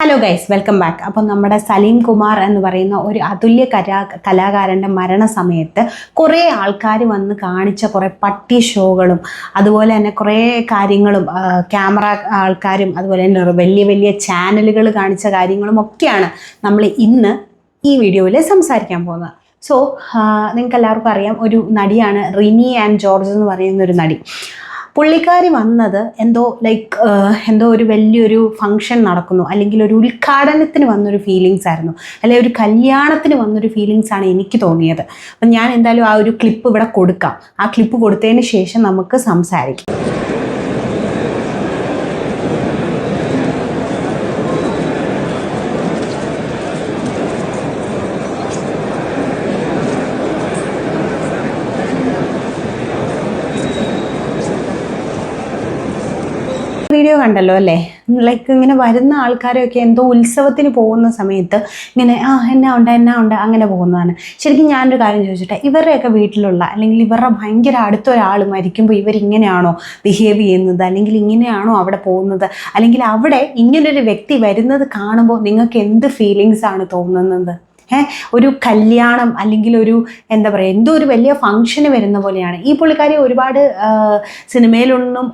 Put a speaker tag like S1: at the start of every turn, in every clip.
S1: Hello guys, welcome back. അപ്പോൾ നമ്മുടെ സലീം കുമാർ എന്ന് പറയുന്ന ഒരു അതുല്യ കലാകാരൻ്റെ മരണസമയത്ത് കുറേ ആൾക്കാർ വന്ന് കാണിച്ച കുറേ പട്ടി ഷോകളും അതുപോലെ തന്നെ കുറേ കാര്യങ്ങളും ക്യാമറ ആൾക്കാരും അതുപോലെ തന്നെ വലിയ വലിയ ചാനലുകൾ കാണിച്ച കാര്യങ്ങളും ഒക്കെയാണ് നമ്മൾ ഇന്ന് ഈ വീഡിയോയിൽ സംസാരിക്കാൻ പോകുന്നത്. സോ നിങ്ങൾക്ക് എല്ലാവർക്കും അറിയാം, ഒരു നടിയാണ് റിനി ആൻഡ് ജോർജ് എന്ന് പറയുന്നൊരു നടി. പുള്ളിക്കാരി വന്നത് എന്തോ ഒരു വലിയൊരു ഫംഗ്ഷൻ നടക്കുന്നു, അല്ലെങ്കിൽ ഒരു ഉദ്ഘാടനത്തിന് വന്നൊരു ഫീലിങ്സ് ആയിരുന്നു, അല്ലെങ്കിൽ ഒരു കല്യാണത്തിന് വന്നൊരു ഫീലിങ്സ് ആണ് എനിക്ക് തോന്നിയത്. അപ്പം ഞാൻ എന്തായാലും ആ ഒരു ക്ലിപ്പ് ഇവിടെ കൊടുക്കാം. ആ ക്ലിപ്പ് കൊടുത്തതിന് ശേഷം നമുക്ക് സംസാരിക്കാം. വീഡിയോ കണ്ടല്ലോ അല്ലേ? ഇങ്ങനെ വരുന്ന ആൾക്കാരൊക്കെ എന്തോ ഉത്സവത്തിന് പോകുന്ന സമയത്ത് ഇങ്ങനെ എന്നാ ഉണ്ട് അങ്ങനെ പോകുന്നതാണ്. ശരിക്കും ഞാനൊരു കാര്യം ചോദിച്ചിട്ടെ, ഇവരുടെയൊക്കെ വീട്ടിലുള്ള അല്ലെങ്കിൽ ഇവരുടെ ഭയങ്കര അടുത്തൊരാൾ മരിക്കുമ്പോൾ ഇവരിങ്ങനെയാണോ ബിഹേവ് ചെയ്യുന്നത്, അല്ലെങ്കിൽ ഇങ്ങനെയാണോ അവിടെ പോകുന്നത്, അല്ലെങ്കിൽ അവിടെ ഇങ്ങനൊരു വ്യക്തി വരുന്നത് കാണുമ്പോൾ നിങ്ങൾക്ക് എന്ത് ഫീലിങ്സ് ആണ് തോന്നുന്നത്? ഒരു കല്യാണം അല്ലെങ്കിൽ ഒരു എന്താ പറയുക, എന്തോ ഒരു വലിയ ഫംഗ്ഷന് വരുന്ന പോലെയാണ്. ഈ പുള്ളിക്കാരി ഒരുപാട് സിനിമയിലൊന്നും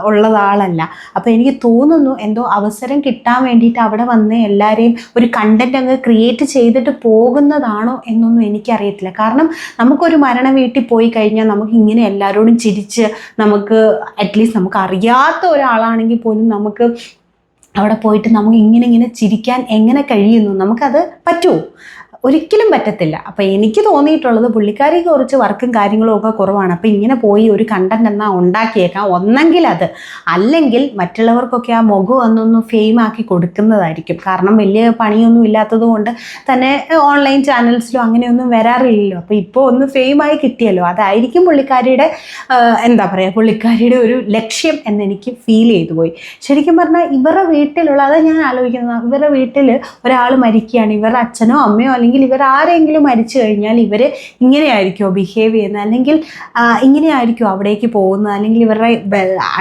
S1: ഉള്ളതാളല്ല. അപ്പോൾ എനിക്ക് തോന്നുന്നു എന്തോ അവസരം കിട്ടാൻ വേണ്ടിയിട്ട് അവിടെ വന്ന് എല്ലാവരെയും ഒരു കണ്ടന്റ് അങ്ങ് ക്രിയേറ്റ് ചെയ്തിട്ട് പോകുന്നതാണോ എന്നൊന്നും എനിക്കറിയത്തില്ല. കാരണം നമുക്കൊരു മരണ വീട്ടിൽ പോയി കഴിഞ്ഞാൽ നമുക്ക് ഇങ്ങനെ എല്ലാവരോടും ചിരിച്ച്, നമുക്ക് അറ്റ്ലീസ്റ്റ് നമുക്ക് അറിയാത്ത ഒരാളാണെങ്കിൽ പോലും നമുക്ക് അവിടെ പോയിട്ട് നമുക്ക് ഇങ്ങനെ ചിരിക്കാൻ എങ്ങനെ കഴിയുന്നു? നമുക്കത് പറ്റുമോ? ഒരിക്കലും പറ്റത്തില്ല. അപ്പോൾ എനിക്ക് തോന്നിയിട്ടുള്ളത് പുള്ളിക്കാരിക്ക് കുറച്ച് വർക്കും കാര്യങ്ങളും ഒക്കെ കുറവാണ്. അപ്പോൾ ഇങ്ങനെ പോയി ഒരു കണ്ടന്റ് എന്നാൽ ഉണ്ടാക്കിയേക്കാം, ഒന്നെങ്കിൽ അത്, അല്ലെങ്കിൽ മറ്റുള്ളവർക്കൊക്കെ ആ മുഖം ഒന്നൊന്ന് ഫെയിം ആക്കി കൊടുക്കുന്നതായിരിക്കും. കാരണം വലിയ പണിയൊന്നും ഇല്ലാത്തത് കൊണ്ട് തന്നെ ഓൺലൈൻ ചാനൽസിലും അങ്ങനെയൊന്നും വരാറില്ലല്ലോ. അപ്പോൾ ഇപ്പോൾ ഒന്ന് ഫെയിമായി കിട്ടിയല്ലോ, അതായിരിക്കും പുള്ളിക്കാരിയുടെ എന്താ പറയുക, പുള്ളിക്കാരിയുടെ ഒരു ലക്ഷ്യം എന്നെനിക്ക് ഫീൽ ചെയ്തു പോയി. ശരിക്കും പറഞ്ഞാൽ ഇവരുടെ വീട്ടിലുള്ള, അതാണ് ഞാൻ ആലോചിക്കുന്നത്, ഇവരുടെ വീട്ടിൽ ഒരാൾ മരിക്കുകയാണ്, ഇവരുടെ അച്ഛനോ അമ്മയോ അല്ലെങ്കിൽ ഇവരാരെങ്കിലും മരിച്ചു കഴിഞ്ഞാൽ ഇവർ ഇങ്ങനെയായിരിക്കുമോ ബിഹേവ് ചെയ്യുന്നത്, അല്ലെങ്കിൽ ഇങ്ങനെയായിരിക്കും അവിടേക്ക് പോകുന്നത്, അല്ലെങ്കിൽ ഇവരുടെ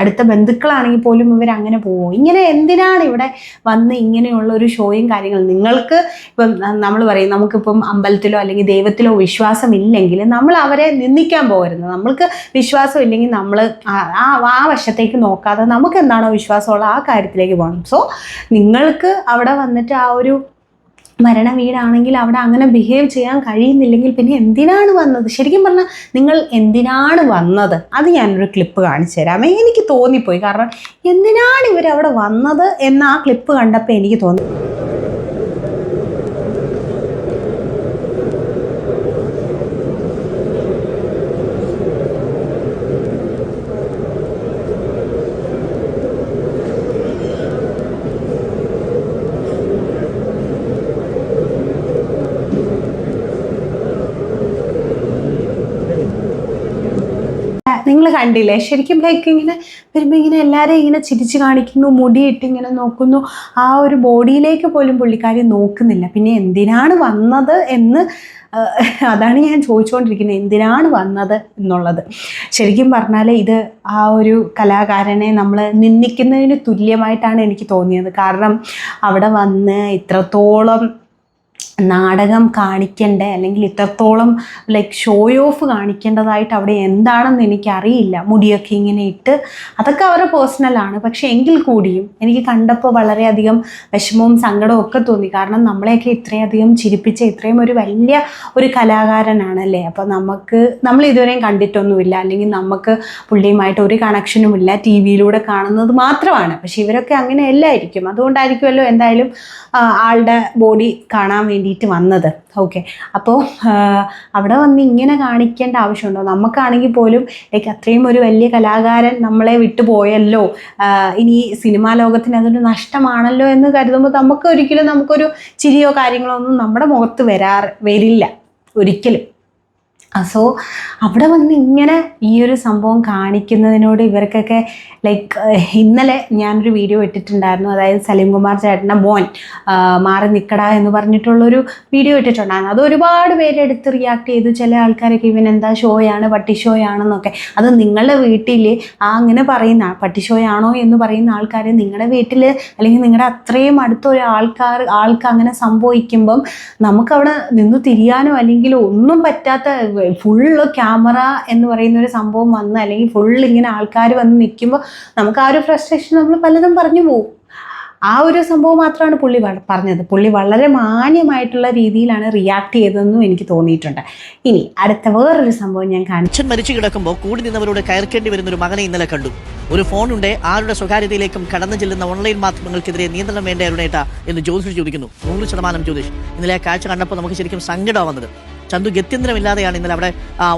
S1: അടുത്ത ബന്ധുക്കളാണെങ്കിൽ പോലും ഇവരങ്ങനെ പോകുമോ? ഇങ്ങനെ എന്തിനാണ് ഇവിടെ വന്ന് ഇങ്ങനെയുള്ള ഒരു ഷോയും കാര്യങ്ങളും? നിങ്ങൾക്ക് ഇപ്പം നമ്മൾ പറയും, നമുക്കിപ്പം അമ്പലത്തിലോ അല്ലെങ്കിൽ ദൈവത്തിലോ വിശ്വാസം ഇല്ലെങ്കിൽ നമ്മൾ അവരെ നിന്ദിക്കാൻ പോകരുത്. നമ്മൾക്ക് വിശ്വാസം ഇല്ലെങ്കിൽ നമ്മൾ ആ വശത്തേക്ക് നോക്കാതെ നമുക്ക് എന്താണോ വിശ്വാസമുള്ള ആ കാര്യത്തിലേക്ക് പോകണം. സോ നിങ്ങൾക്ക് അവിടെ വന്നിട്ട് ആ ഒരു മരണ വീടാണെങ്കിൽ അവിടെ അങ്ങനെ ബിഹേവ് ചെയ്യാൻ കഴിയുന്നില്ലെങ്കിൽ പിന്നെ എന്തിനാണ് വന്നത്? ശരിക്കും പറഞ്ഞാൽ നിങ്ങൾ എന്തിനാണ് വന്നത്? അത് ഞാനൊരു ക്ലിപ്പ് കാണിച്ചു തരാമേ. എനിക്ക് തോന്നിപ്പോയി, കാരണം എന്തിനാണ് ഇവരവിടെ വന്നത് എന്ന് ആ ക്ലിപ്പ് കണ്ടപ്പോൾ എനിക്ക് തോന്നി. നിങ്ങൾ കണ്ടില്ലേ? ശരിക്കും ഇങ്ങനെ വരുമ്പോൾ ഇങ്ങനെ എല്ലാവരെയും ഇങ്ങനെ ചിരിച്ച് കാണിക്കുന്നു, മുടിയിട്ട് ഇങ്ങനെ നോക്കുന്നു, ആ ഒരു ബോഡിയിലേക്ക് പോലും പുള്ളിക്കാരി നോക്കുന്നില്ല. പിന്നെ എന്തിനാണ് വന്നത് എന്ന് അതാണ് ഞാൻ ചോദിച്ചുകൊണ്ടിരിക്കുന്നത്, എന്തിനാണ് വന്നത് എന്നുള്ളത്. ശരിക്കും പറഞ്ഞാൽ ഇത് ആ ഒരു കലാകാരനെ നമ്മൾ നിന്ദിക്കുന്നതിന് തുല്യമായിട്ടാണ് എനിക്ക് തോന്നിയത്. കാരണം അവിടെ വന്ന് ഇത്രത്തോളം നാടകം കാണിക്കേണ്ട, അല്ലെങ്കിൽ ഇത്രത്തോളം ഷോ ഓഫ് കാണിക്കേണ്ടതായിട്ട് അവിടെ എന്താണെന്ന് എനിക്കറിയില്ല. മുടിയൊക്കെ ഇങ്ങനെ ഇട്ട്, അതൊക്കെ അവരുടെ പേഴ്സണലാണ്. പക്ഷേ എങ്കിൽ കൂടിയും എനിക്ക് കണ്ടപ്പോൾ വളരെയധികം വിഷമവും സങ്കടവും ഒക്കെ തോന്നി. കാരണം നമ്മളെയൊക്കെ ഇത്രയധികം ചിരിപ്പിച്ച ഇത്രയും ഒരു വലിയ ഒരു കലാകാരനാണല്ലേ. അപ്പോൾ നമ്മൾ ഇതുവരെയും കണ്ടിട്ടൊന്നുമില്ല, അല്ലെങ്കിൽ നമുക്ക് പുള്ളിയുമായിട്ട് ഒരു കണക്ഷനും ഇല്ല, ടി വിയിലൂടെ കാണുന്നത് മാത്രമാണ്. പക്ഷെ ഇവരൊക്കെ അങ്ങനെ എല്ലായിരിക്കും. അതുകൊണ്ടായിരിക്കുമല്ലോ എന്തായാലും ആളുടെ ബോഡി കാണാൻ വേണ്ടിയിട്ട് വന്നത്. ഓക്കെ, അപ്പോൾ അവിടെ വന്ന് ഇങ്ങനെ കാണിക്കേണ്ട ആവശ്യമുണ്ടോ? നമുക്കാണെങ്കിൽ പോലും അത്രയും ഒരു വലിയ കലാകാരൻ നമ്മളെ വിട്ടുപോയല്ലോ, ഇനി സിനിമാ ലോകത്തിന് അതൊരു നഷ്ടമാണല്ലോ എന്ന് കരുതുമ്പോൾ നമുക്കൊരു ചിരിയോ കാര്യങ്ങളോ ഒന്നും നമ്മുടെ മുഖത്ത് വരില്ല ഒരിക്കലും. സോ അവിടെ വന്ന് ഇങ്ങനെ ഈ ഒരു സംഭവം കാണിക്കുന്നതിനോട് ഇവർക്കൊക്കെ ലൈക്ക് ഇന്നലെ ഞാനൊരു വീഡിയോ ഇട്ടിട്ടുണ്ടായിരുന്നു. അതായത് സലീം കുമാർ ചേട്ടൻ്റെ മോൻ മാറി നിൽക്കടാ എന്ന് പറഞ്ഞിട്ടുള്ളൊരു വീഡിയോ ഇട്ടിട്ടുണ്ടായിരുന്നു. അത് ഒരുപാട് പേര് എടുത്ത് റിയാക്ട് ചെയ്തു. ചില ആൾക്കാരൊക്കെ ഇവൻ എന്താ ഷോയാണ്, പട്ടി ഷോയാണെന്നൊക്കെ. അത് നിങ്ങളുടെ വീട്ടിൽ അങ്ങനെ പറയുന്ന പട്ടി ഷോയാണോ എന്ന് പറയുന്ന ആൾക്കാർ നിങ്ങളുടെ വീട്ടിൽ അല്ലെങ്കിൽ നിങ്ങളുടെ അത്രയും അടുത്ത ഒരു ആൾക്ക് അങ്ങനെ സംഭവിക്കുമ്പം നമുക്കവിടെ നിന്ന് തിരിയാനോ അല്ലെങ്കിൽ ഒന്നും പറ്റാത്ത ഫുള്ള് ക്യാമറ എന്ന് പറയുന്ന ഒരു സംഭവം വന്ന് അല്ലെങ്കിൽ ഫുള്ള് ഇങ്ങനെ ആൾക്കാർ വന്ന് നിൽക്കുമ്പോൾ നമുക്ക് ആ ഒരു ഫ്രസ്ട്രേഷൻ നമ്മൾ പലതും പറഞ്ഞു പോകും. ആ ഒരു സംഭവം മാത്രമാണ് പുള്ളി പറഞ്ഞത്. പുള്ളി വളരെ മാന്യമായിട്ടുള്ള രീതിയിലാണ് റിയാക്ട് ചെയ്തതെന്നും എനിക്ക് തോന്നിയിട്ടുണ്ട്. ഇനി അടുത്ത വേറൊരു സംഭവം ഞാൻ കാണിച്ചു.
S2: മരിച്ചു കിടക്കുമ്പോൾ കൂടി നിന്നവരോട് കയർക്കേണ്ടി വരുന്ന ഒരു മകനെ ഇന്നലെ കണ്ടു. ഒരു ഫോണുണ്ട്, ആരുടെ സ്വകാര്യതയിലേക്കും കടന്നു ചെല്ലുന്ന ഓൺലൈൻ മാധ്യമങ്ങൾക്കെതിരെ നിയന്ത്രണം വേണ്ട അരുണേട്ട എന്ന് ജ്യോതിഷ് ചോദിക്കുന്നു. 100% ജ്യോതിഷ്. ഇന്നലെ ആ കാഴ്ച കണ്ടപ്പോൾ നമുക്ക് ശരിക്കും സങ്കടമാണ് വന്നത്. ചന്തു ഗത്യന്തരമില്ലാതെയാണ് ഇന്നലെ അവിടെ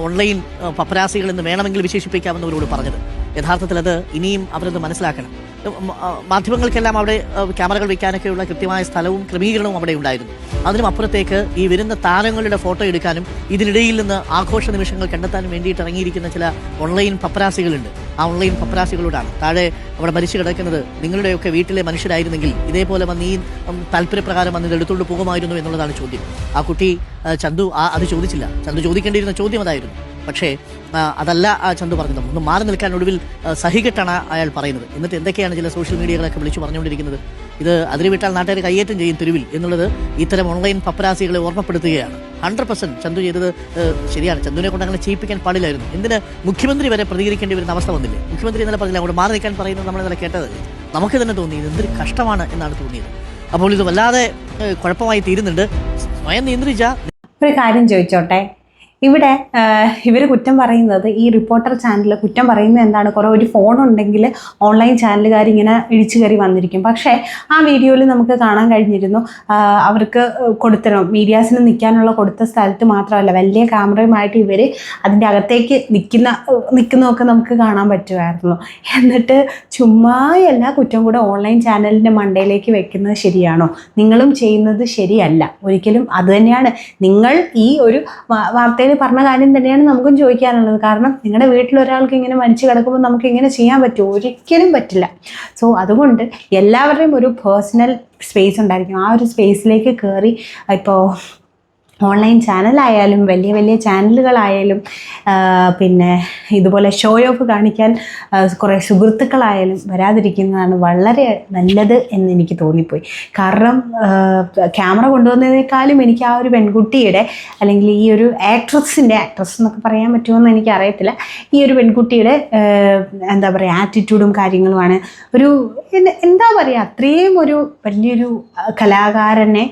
S2: ഓൺലൈൻ പപ്പരാസികൾ എന്ന് വേണമെങ്കിൽ വിശേഷിപ്പിക്കാമെന്നവരോട് പറഞ്ഞത്. യഥാർത്ഥത്തിൽ അത് ഇനിയും അവരത് മനസ്സിലാക്കണം. മാധ്യമങ്ങൾക്കെല്ലാം അവിടെ ക്യാമറകൾ വയ്ക്കാനൊക്കെയുള്ള കൃത്യമായ സ്ഥലവും ക്രമീകരണവും അവിടെ ഉണ്ടായിരുന്നു. അതിനും അപ്പുറത്തേക്ക് ഈ വരുന്ന താരങ്ങളുടെ ഫോട്ടോ എടുക്കാനും ഇതിനിടയിൽ നിന്ന് ആഘോഷ നിമിഷങ്ങൾ കണ്ടെത്താനും വേണ്ടിയിട്ട് ഇറങ്ങിയിരിക്കുന്ന ചില ഓൺലൈൻ പപ്പരാസികളുണ്ട്. ആ ഓൺലൈൻ പപ്പരാസികളോടാണ് താഴെ അവിടെ മരിച്ചു കിടക്കുന്നത് നിങ്ങളുടെയൊക്കെ വീട്ടിലെ മനുഷ്യരായിരുന്നെങ്കിൽ ഇതേപോലെ വന്ന് ഈ താല്പര്യപ്രകാരം വന്ന് എടുത്തുകൊണ്ട് പോകുമായിരുന്നു എന്നുള്ളതാണ് ചോദ്യം. ആ കുട്ടി ചന്തു അത് ചോദിച്ചില്ല. ചന്തു ചോദിക്കേണ്ടിയിരുന്ന ചോദ്യം അതായിരുന്നു. പക്ഷേ അതല്ല ചന്തു പറഞ്ഞത്. ഒന്ന് മാറി നിൽക്കാൻ ഒടുവിൽ സഹികെട്ടാണ് അയാൾ പറയുന്നത്. എന്നിട്ട് എന്തൊക്കെയാണ് ചില സോഷ്യൽ മീഡിയകളൊക്കെ വിളിച്ചു പറഞ്ഞുകൊണ്ടിരിക്കുന്നത്. ഇത് അതിന് വിട്ടാൽ നാട്ടുകാർ കയ്യേറ്റം ചെയ്യും തെരുവിൽ എന്നുള്ളത് ഇത്തരം ഓൺലൈൻ പപ്പരാസികളെ ഓർമ്മപ്പെടുത്തുകയാണ്. 100% ചന്തു ചെയ്തത് ശരിയാണ്. ചന്തുവിനെ കൊണ്ട് അങ്ങനെ ചെയ്യിപ്പിക്കാൻ പാടില്ലായിരുന്നു. എന്തിന് മുഖ്യമന്ത്രി വരെ പ്രതികരിക്കേണ്ടി വരുന്ന അവസ്ഥ വന്നില്ലേ? മുഖ്യമന്ത്രി ഇന്നലെ പറഞ്ഞില്ല, അങ്ങോട്ട് മാറി നിൽക്കാൻ പറയുന്നത് നമ്മൾ ഇന്നലെ കേട്ടത്. നമുക്ക് തന്നെ തോന്നി ഇത് എന്തൊരു കഷ്ടമാണ് എന്നാണ് തോന്നിയത്. അപ്പോൾ ഇത് വല്ലാതെ കുഴപ്പമായി തീരുന്നുണ്ട്. സ്വയം നിയന്ത്രിച്ച
S1: ഒരു കാര്യം ചോദിച്ചോട്ടെ. ഇവിടെ ഇവർ കുറ്റം പറയുന്നത്, ഈ റിപ്പോർട്ടർ ചാനൽ കുറ്റം പറയുന്നത് എന്താണ്? കുറേ ഒരു ഫോണുണ്ടെങ്കിൽ ഓൺലൈൻ ചാനലുകാർ ഇങ്ങനെ ഇടിച്ചു കയറി വന്നിരിക്കും. പക്ഷേ ആ വീഡിയോയിൽ നമുക്ക് കാണാൻ കഴിഞ്ഞിരുന്നു അവർക്ക് കൊടുത്തണം മീഡിയാസിന് നിൽക്കാനുള്ള കൊടുത്ത സ്ഥലത്ത് മാത്രമല്ല വലിയ ക്യാമറയുമായിട്ട് ഇവർ അതിൻ്റെ അകത്തേക്ക് നിൽക്കുന്നതൊക്കെ നമുക്ക് കാണാൻ പറ്റുമായിരുന്നു. എന്നിട്ട് ചുമ്മാ എല്ലാ കുറ്റം കൂടെ ഓൺലൈൻ ചാനലിൻ്റെ മണ്ടയിലേക്ക് വെക്കുന്നത് ശരിയാണോ? നിങ്ങളും ചെയ്യുന്നത് ശരിയല്ല ഒരിക്കലും. അതുതന്നെയാണ് നിങ്ങൾ ഈ ഒരു വാർത്തയിൽ പറഞ്ഞ കാര്യം തന്നെയാണ് നമുക്കും ചോദിക്കാനുള്ളത്. കാരണം നിങ്ങളുടെ വീട്ടിലൊരാൾക്ക് ഇങ്ങനെ മരിച്ചു കിടക്കുമ്പോൾ നമുക്ക് ഇങ്ങനെ ചെയ്യാൻ പറ്റുമോ? ഒരിക്കലും പറ്റില്ല. സോ അതുകൊണ്ട് എല്ലാവരുടെയും ഒരു പേഴ്സണൽ സ്പേസ് ഉണ്ടായിരിക്കും. ആ ഒരു സ്പേസിലേക്ക് കയറി ഇപ്പോൾ ഓൺലൈൻ ചാനലായാലും വലിയ വലിയ ചാനലുകളായാലും പിന്നെ ഇതുപോലെ ഷോ ഓഫ് കാണിക്കാൻ കുറേ സുഹൃത്തുക്കളായാലും വരാതിരിക്കുന്നതാണ് വളരെ നല്ലത് എന്ന് എനിക്ക് തോന്നിപ്പോയി. കാരണം ക്യാമറ കൊണ്ടുവന്നതിനേക്കാളും എനിക്ക് ആ ഒരു പെൺകുട്ടിയുടെ അല്ലെങ്കിൽ ഈ ഒരു ആക്ട്രസ് എന്നൊക്കെ പറയാൻ പറ്റുമെന്ന് എനിക്കറിയത്തില്ല, ഈ ഒരു പെൺകുട്ടിയുടെ എന്താ പറയുക ആറ്റിറ്റ്യൂഡും കാര്യങ്ങളുമാണ് ഒരു എന്താ പറയുക അത്രയും ഒരു വലിയൊരു കലാകാരനെ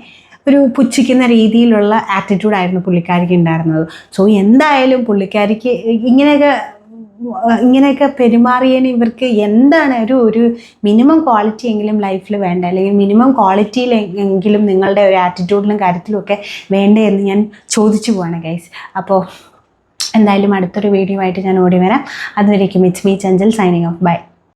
S1: ഒരു പുച്ഛിക്കുന്ന രീതിയിലുള്ള ആറ്റിറ്റ്യൂഡായിരുന്നു പുള്ളിക്കാരിക്ക് ഉണ്ടായിരുന്നത്. സോ എന്തായാലും പുള്ളിക്കാരിക്ക് ഇങ്ങനെയൊക്കെ പെരുമാറിയതിന് ഇവർക്ക് എന്താണ് ഒരു മിനിമം ക്വാളിറ്റി എങ്കിലും ലൈഫിൽ വേണ്ട, അല്ലെങ്കിൽ മിനിമം ക്വാളിറ്റിയിലെങ്കിലും നിങ്ങളുടെ ഒരു ആറ്റിറ്റ്യൂഡിലും കാര്യത്തിലും ഒക്കെ വേണ്ടേ എന്ന് ഞാൻ ചോദിച്ചു പോവാണ് ഗൈസ്. അപ്പോൾ എന്തായാലും അടുത്തൊരു വീഡിയോ ആയിട്ട് ഞാൻ ഓടി വരാം. അതുവരേക്കും it's me Chanchal signing off. By.